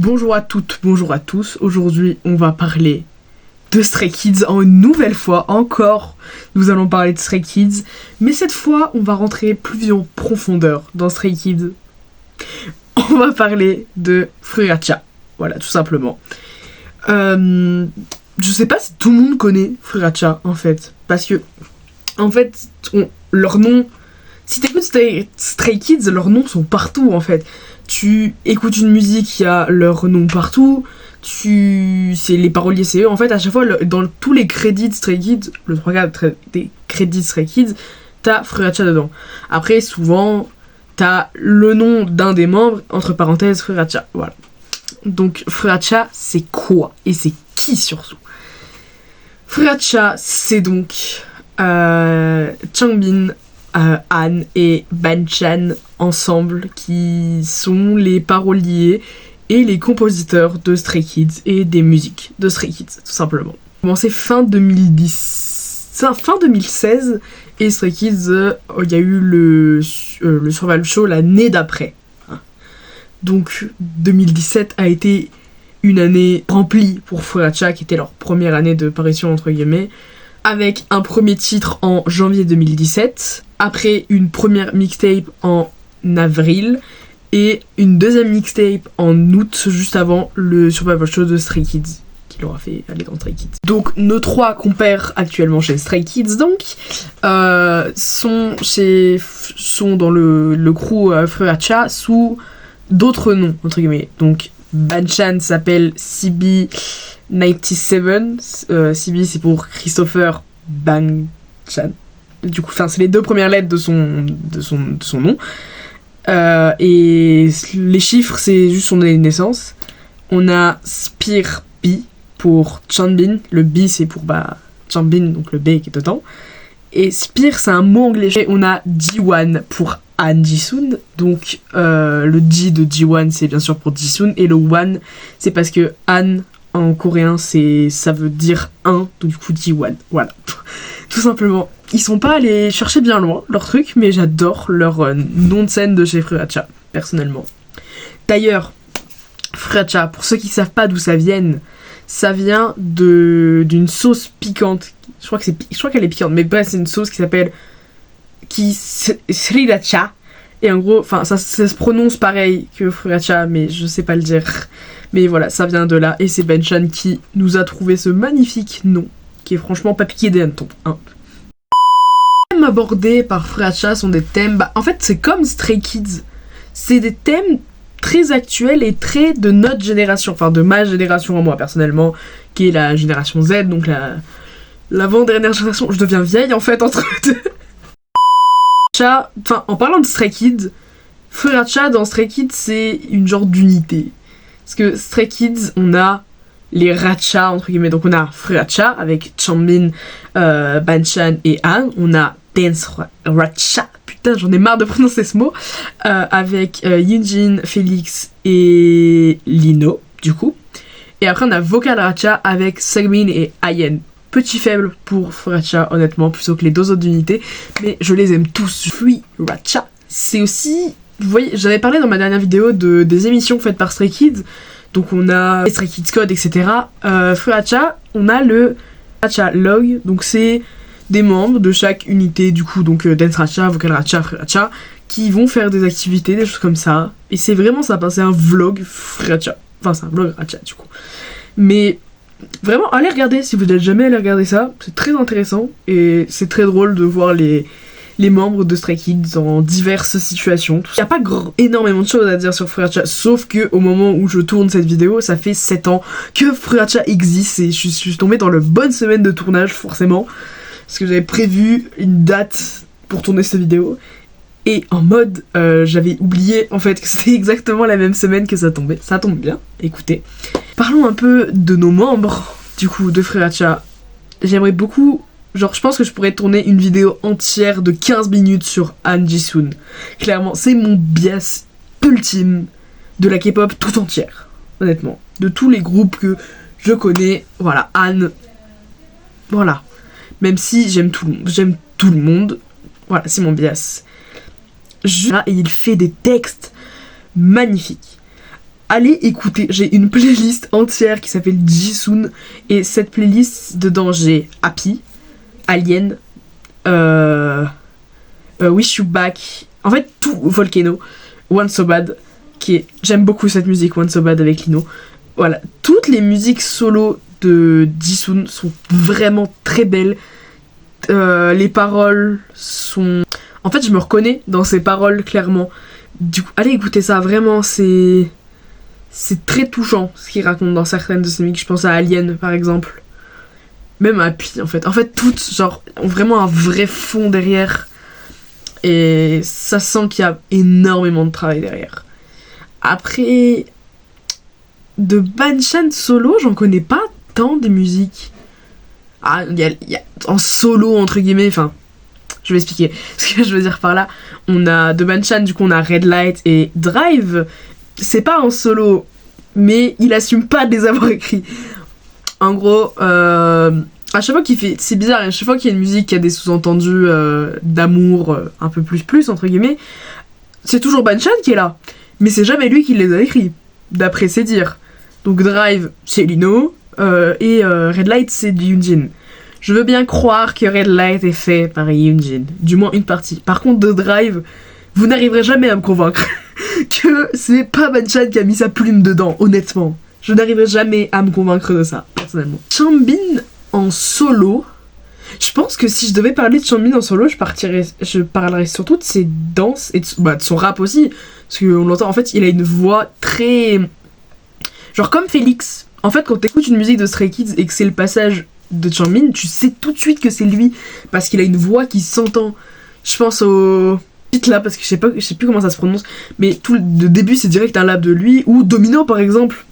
Bonjour à toutes, bonjour à tous. Aujourd'hui, on va parler de Stray Kids en une nouvelle fois. Encore, nous allons parler de Stray Kids. Mais cette fois, on va rentrer plus en profondeur dans Stray Kids. On va parler de Fruiracha. Voilà, tout simplement. Je sais pas si tout le monde connaît Fruiracha, en fait. Parce que, en fait, leur nom... Si t'écoutes Stray Kids, leurs noms sont partout, en fait. Tu écoutes une musique, il y a leur nom partout. C'est les paroliers, c'est eux. En fait, à chaque fois, dans tous les crédits de Stray Kids, le 3/4 des crédits de Stray Kids, t'as Fruiracha dedans. Après, souvent, t'as le nom d'un des membres, entre parenthèses, Fruiracha. Voilà. Donc, Fruiracha, c'est quoi? Et c'est qui, surtout? Fruiracha, c'est donc Changbin, Han et Banchan ensemble qui sont les paroliers et les compositeurs de Stray Kids et des musiques de Stray Kids, tout simplement. Commencé fin 2016 et Stray Kids, il y a eu le Survival Show l'année d'après. Donc 2017 a été une année remplie pour Fruiracha, qui était leur première année de parution entre guillemets, avec un premier titre en janvier 2017, après une première mixtape en avril, et une deuxième mixtape en août, juste avant le Survival Show de Stray Kids, qui leur a fait aller dans Stray Kids. Donc nos trois compères actuellement chez Stray Kids, donc, sont dans le crew Fruiracha sous d'autres noms, entre guillemets. Donc Banchan s'appelle CB97, CB c'est pour Christopher Banchan. Du coup, c'est les deux premières lettres de son nom. Et les chiffres, c'est juste son année de naissance. On a Spear B pour Changbin. Le B, c'est pour Changbin, donc le B qui est dedans. Et Spear, c'est un mot anglais. Et on a Ji-Wan pour Han Ji-Soon. Donc, le Ji de Ji-Wan, c'est bien sûr pour Ji-Soon. Et le Wan, c'est parce que Han, en coréen, ça veut dire un. Donc, du coup, Ji-Wan. Voilà. Tout simplement. Ils sont pas allés chercher bien loin, leur truc, mais j'adore leur nom de scène de chez Fruiracha, personnellement. D'ailleurs, Fruiracha, pour ceux qui savent pas d'où ça vient d'une sauce piquante. Je crois qu'elle est piquante, mais c'est une sauce qui s'appelle Sriracha. Et en gros, ça se prononce pareil que Fruiracha, mais je sais pas le dire. Mais voilà, ça vient de là, et c'est Banchan qui nous a trouvé ce magnifique nom, qui est franchement pas piqué des hannetons, hein. Les thèmes abordés par Fruiracha sont des thèmes... en fait, c'est comme Stray Kids. C'est des thèmes très actuels et très de notre génération. Enfin, de ma génération à moi, personnellement, qui est la génération Z, donc l'avant-dernière génération. Je deviens vieille, en fait, entre deux. En parlant de Stray Kids, Fruiracha, dans Stray Kids, c'est une genre d'unité. Parce que Stray Kids, on a les Racha, entre guillemets. Donc on a Fruiracha avec Changbin, Banchan et Han. On a Dance Racha, putain j'en ai marre de prononcer ce mot, avec Yunjin, Félix et Lino, du coup. Et après on a Vocal Racha avec Seungmin et Ayen. Petit faible pour Fruiracha, honnêtement, plutôt que les deux autres unités, mais je les aime tous. Fruiracha, c'est aussi... Vous voyez, j'avais parlé dans ma dernière vidéo des émissions faites par Stray Kids. Donc on a Stray Kids Code, etc. Fruiracha, on a le Racha Log, donc c'est des membres de chaque unité, du coup, donc Dance Racha, Vocal Racha, Fruiracha, qui vont faire des activités, des choses comme ça. Et c'est vraiment ça, c'est un vlog Fruiracha. Enfin, c'est un vlog Racha, du coup. Mais vraiment, allez regarder, si vous n'êtes jamais allé regarder ça, c'est très intéressant, et c'est très drôle de voir les membres de Stray Kids dans diverses situations. Il n'y a pas énormément de choses à dire sur Fruiracha, sauf que au moment où je tourne cette vidéo, ça fait 7 ans que Fruiracha existe, et je suis tombée dans la bonne semaine de tournage, forcément, parce que j'avais prévu une date pour tourner cette vidéo, et en mode, j'avais oublié en fait que c'était exactement la même semaine que ça tombait. Ça tombe bien, écoutez. Parlons un peu de nos membres, du coup, de Fruiracha. J'aimerais beaucoup... Genre, je pense que je pourrais tourner une vidéo entière de 15 minutes sur Han Ji-Soon. Clairement, c'est mon bias ultime de la K-pop tout entière, honnêtement. De tous les groupes que je connais, voilà, Han, voilà. Même si j'aime tout le monde, voilà, c'est mon bias. Et il fait des textes magnifiques. allez écouter, j'ai une playlist entière qui s'appelle Jisoo, et cette playlist, dedans j'ai Happy, Alien, Wish You Back, en fait tout, Volcano, One So Bad, j'aime beaucoup cette musique, One So Bad avec Lino. Voilà, toutes les musiques solo de Jisoo sont vraiment très belles. Les paroles sont... En fait, je me reconnais dans ces paroles, clairement. Du coup, allez écouter ça, vraiment, c'est très touchant, ce qu'il raconte dans certaines de ses musiques. Je pense à Alien, par exemple. Même à Happy, en fait. En fait, toutes, genre, ont vraiment un vrai fond derrière. Et ça sent qu'il y a énormément de travail derrière. Après, de Banchan solo, j'en connais pas tant des musiques. Ah, il y a en solo, entre guillemets, enfin, je vais expliquer ce que je veux dire par là. On a de Banchan, du coup, on a Red Light et Drive. C'est pas en solo, mais il assume pas de les avoir écrits. En gros, à chaque fois qu'il fait... C'est bizarre, à chaque fois qu'il y a une musique qui a des sous-entendus d'amour, un peu plus, entre guillemets, c'est toujours Banchan qui est là. Mais c'est jamais lui qui les a écrits, d'après ses dires. Donc Drive, c'est Lino, et Red Light, c'est Yoonjin. Je veux bien croire que Red Light est fait par Yoonjin, du moins une partie. Par contre, de Drive, vous n'arriverez jamais à me convaincre que c'est pas Banchan qui a mis sa plume dedans, honnêtement. Je n'arriverai jamais à me convaincre de ça, personnellement. Chanbin en solo, je pense que si je devais parler de Chanbin en solo, je parlerais surtout de ses danses et de son rap aussi. Parce qu'on l'entend, en fait, il a une voix très... Genre comme Félix. En fait, quand t'écoutes une musique de Stray Kids et que c'est le passage de Chanbin, tu sais tout de suite que c'est lui. Parce qu'il a une voix qui s'entend. Je pense au... là, parce que je sais plus comment ça se prononce. Mais tout le début, c'est direct un lap de lui. Ou Domino, par exemple.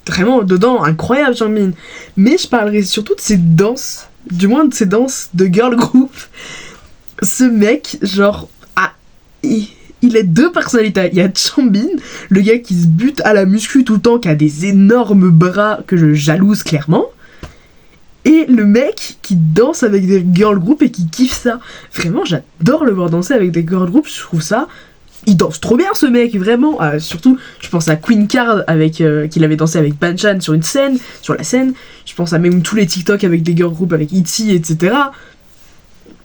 Vraiment, dedans, incroyable Chanbin. Mais je parlerai surtout de ses danses. Du moins de ses danses de girl group. Ce mec, genre... Il a deux personnalités. Il y a Chanbin, le gars qui se bute à la muscu tout le temps, qui a des énormes bras que je jalouse clairement. Et le mec qui danse avec des girl groups et qui kiffe ça. Vraiment, j'adore le voir danser avec des girl groups. Je trouve ça... Il danse trop bien ce mec, vraiment. Surtout, je pense à Queen Card qu'il avait dansé avec Banchan sur la scène. Je pense à même tous les TikTok avec des girl groups, avec ITZY, etc.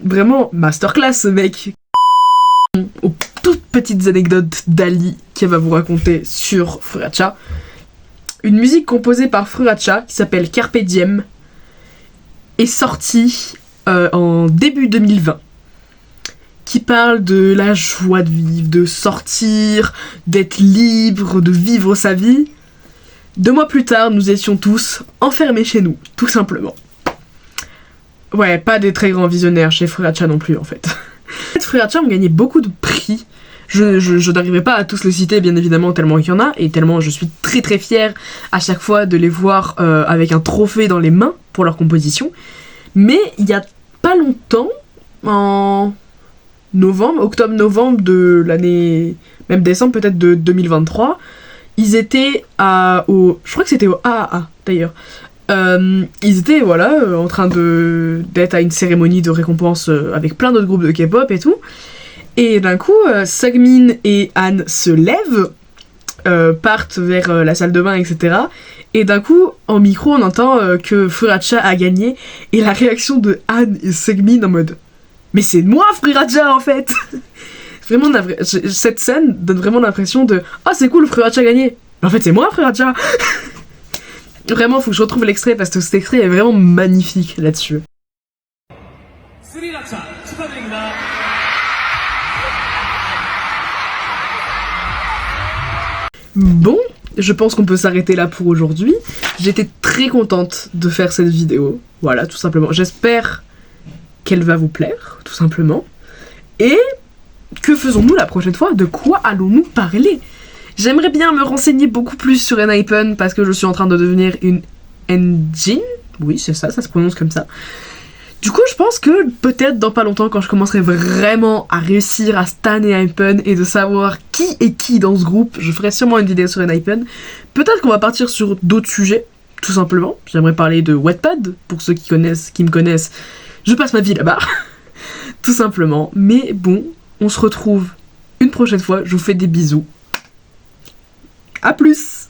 Vraiment, masterclass ce mec. Aux toutes petites anecdotes d'Ali qu'elle va vous raconter sur Furacha. Une musique composée par Furacha qui s'appelle Carpe Diem est sortie en début 2020. Qui parle de la joie de vivre, de sortir, d'être libre, de vivre sa vie. 2 mois plus tard, nous étions tous enfermés chez nous, tout simplement. Ouais, pas des très grands visionnaires chez Furacha non plus, en fait. Furacha ont gagné beaucoup de prix. Je n'arriverai pas à tous les citer, bien évidemment, tellement il y en a, et tellement je suis très très fière à chaque fois de les voir avec un trophée dans les mains pour leur composition. Mais il y a pas longtemps, en... octobre-novembre de l'année, même décembre peut-être de 2023, ils étaient je crois que c'était au AAA d'ailleurs, ils étaient en train d'être à une cérémonie de récompense avec plein d'autres groupes de K-pop et tout, et d'un coup Seungmin et Han se lèvent, partent vers la salle de bain, etc. Et d'un coup, en micro, on entend que Furacha a gagné, et la réaction de Han et Seungmin en mode mais c'est moi Furacha en fait. Vraiment, cette scène donne vraiment l'impression de oh c'est cool, Furacha a gagné. Mais en fait c'est moi Furacha. Vraiment, faut que je retrouve l'extrait parce que cet extrait est vraiment magnifique là-dessus. Bon, je pense qu'on peut s'arrêter là pour aujourd'hui. J'étais très contente de faire cette vidéo. Voilà, tout simplement. J'espère qu'elle va vous plaire, tout simplement. Et que faisons-nous la prochaine fois? De quoi allons-nous parler? J'aimerais bien me renseigner beaucoup plus sur Enhypen parce que je suis en train de devenir une engine. Oui, c'est ça, ça se prononce comme ça. Du coup, je pense que peut-être dans pas longtemps, quand je commencerai vraiment à réussir à stan Enhypen et de savoir qui est qui dans ce groupe, je ferai sûrement une vidéo sur Enhypen. Peut-être qu'on va partir sur d'autres sujets, tout simplement. J'aimerais parler de Wattpad, pour ceux qui me connaissent. Je passe ma vie là-bas, tout simplement. Mais bon, on se retrouve une prochaine fois. Je vous fais des bisous. À plus!